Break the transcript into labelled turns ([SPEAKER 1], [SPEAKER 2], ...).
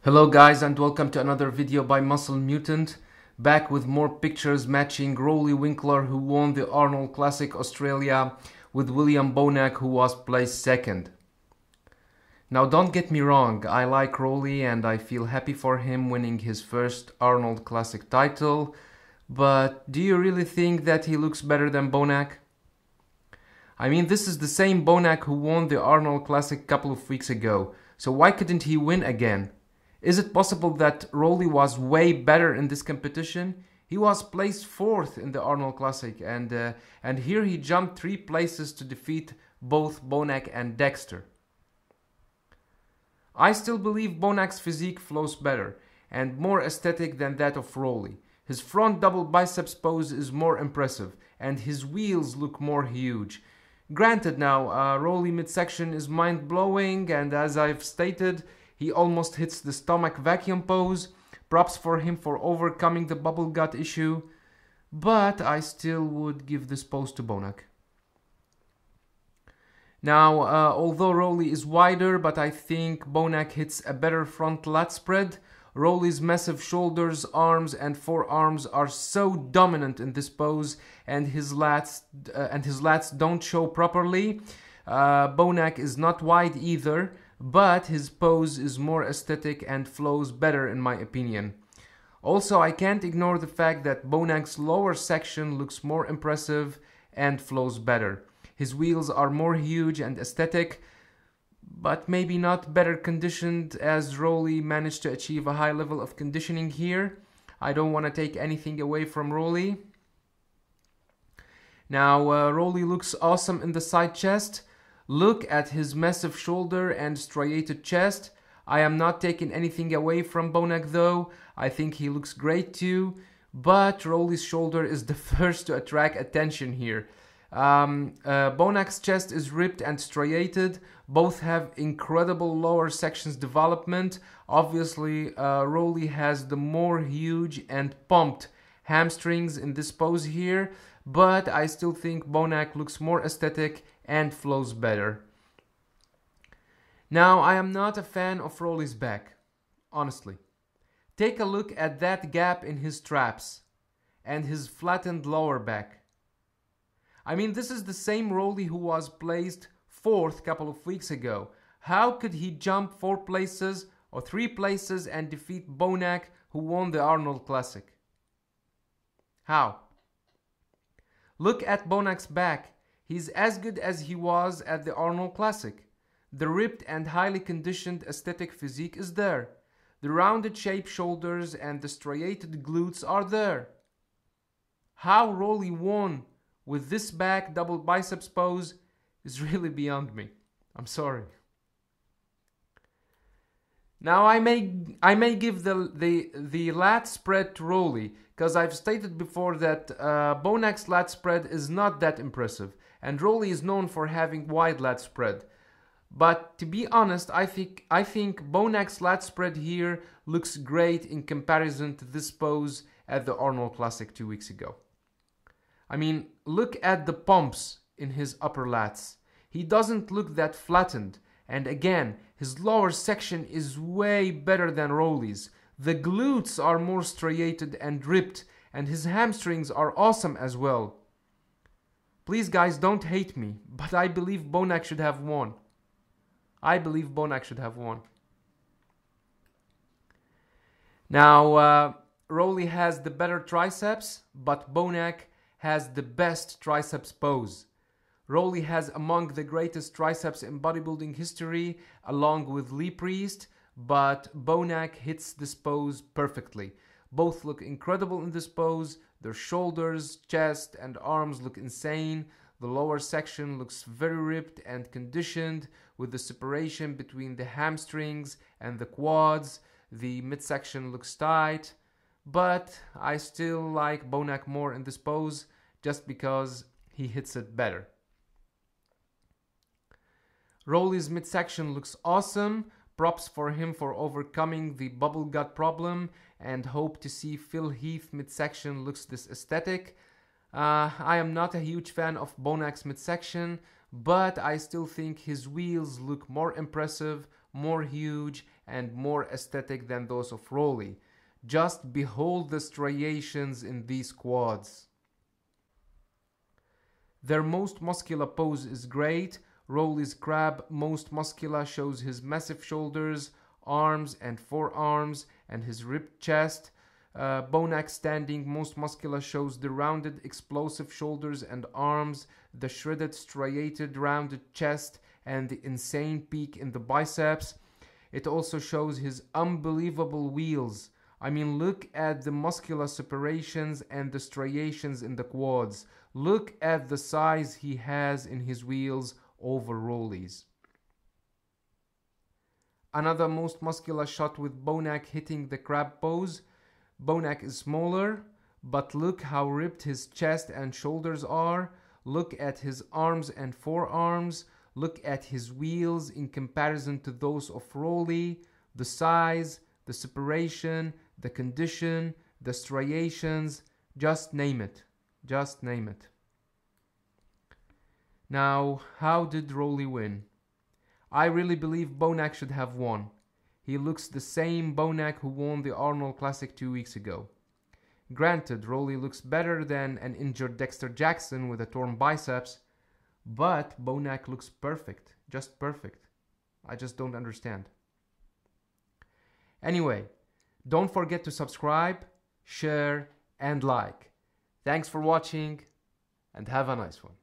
[SPEAKER 1] Hello guys, and welcome to another video by Muscle Mutant, back with more pictures matching Roelly Winklaar, who won the Arnold Classic Australia, with William Bonac, who was placed second. Now don't get me wrong, I like Roelly and I feel happy for him winning his first Arnold Classic title, but do you really think that he looks better than Bonac? I mean, this is the same Bonac who won the Arnold Classic a couple of weeks ago, so why couldn't he win again? Is it possible that Roelly was way better in this competition? He was placed 4th in the Arnold Classic, and here he jumped 3 places to defeat both Bonac and Dexter. I still believe Bonac's physique flows better and more aesthetic than that of Roelly. His front double biceps pose is more impressive and his wheels look more huge. Granted now, Roelly midsection is mind-blowing, and as I've stated, he almost hits the stomach vacuum pose. Props for him for overcoming the bubble gut issue, but I still would give this pose to Bonac. Now, although Roelly is wider, but I think Bonac hits a better front lat spread. Roelly's massive shoulders, arms and forearms are so dominant in this pose, and his lats don't show properly. Bonac is not wide either, but his pose is more aesthetic and flows better in my opinion. Also, I can't ignore the fact that Bonac's lower section looks more impressive and flows better. His wheels are more huge and aesthetic, but maybe not better conditioned, as Roelly managed to achieve a high level of conditioning here. I don't want to take anything away from Roelly. Now, Roelly looks awesome in the side chest. Look at his massive shoulder and striated chest. I am not taking anything away from Bonac though. I think he looks great too. But Roelly's shoulder is the first to attract attention here. Bonac's chest is ripped and striated. Both have incredible lower sections development. Obviously, Roelly has the more huge and pumped hamstrings in this pose here. But I still think Bonac looks more aesthetic and flows better. Now, I am not a fan of Roelly's back, honestly. Take a look at that gap in his traps and his flattened lower back. I mean, this is the same Roelly who was placed 4th a couple of weeks ago. How could he jump 4 places or 3 places and defeat Bonac, who won the Arnold Classic? How? Look at Bonac's back. He's as good as he was at the Arnold Classic. The ripped and highly conditioned aesthetic physique is there. The rounded shaped shoulders and the striated glutes are there. How Roelly won with this back double biceps pose is really beyond me. I'm sorry. Now I may give the lat spread to Roelly, because I've stated before that Bonac's lat spread is not that impressive, and Roelly is known for having wide lat spread. But to be honest, I think Bonac's lat spread here looks great in comparison to this pose at the Arnold Classic 2 weeks ago. I mean, look at the pumps in his upper lats. He doesn't look that flattened. And again, his lower section is way better than Roelly's. The glutes are more striated and ripped, and his hamstrings are awesome as well. Please guys, don't hate me, but I believe Bonac should have won. I believe Bonac should have won. Now, Roelly has the better triceps, but Bonac has the best triceps pose. Roelly has among the greatest triceps in bodybuilding history, along with Lee Priest, but Bonac hits this pose perfectly. Both look incredible in this pose. Their shoulders, chest, and arms look insane. The lower section looks very ripped and conditioned, with the separation between the hamstrings and the quads. The midsection looks tight, but I still like Bonac more in this pose, just because he hits it better. Roelly's midsection looks awesome. Props for him for overcoming the bubble gut problem, and hope to see Phil Heath midsection looks this aesthetic. I am not a huge fan of Bonac's midsection, but I still think his wheels look more impressive, more huge, and more aesthetic than those of Roelly. Just behold the striations in these quads. Their most muscular pose is great. Roelly's crab most muscular shows his massive shoulders, arms and forearms, and his ripped chest. Bonac standing most muscular shows the rounded explosive shoulders and arms, the shredded striated rounded chest, and the insane peak in the biceps. It also shows his unbelievable wheels. I mean, look at the muscular separations and the striations in the quads. Look at the size he has in his wheels over Roelly's. Another most muscular shot with Bonac hitting the crab pose. Bonac is smaller, but look how ripped his chest and shoulders are. Look at his arms and forearms. Look at his wheels in comparison to those of Roelly. The size, the separation, the condition, the striations, just name it. Just name it. Now, how did Roelly win? I really believe Bonac should have won. He looks the same Bonac who won the Arnold Classic 2 weeks ago. Granted, Roelly looks better than an injured Dexter Jackson with a torn biceps, but Bonac looks perfect, just perfect. I just don't understand. Anyway, don't forget to subscribe, share, and like. Thanks for watching, and have a nice one.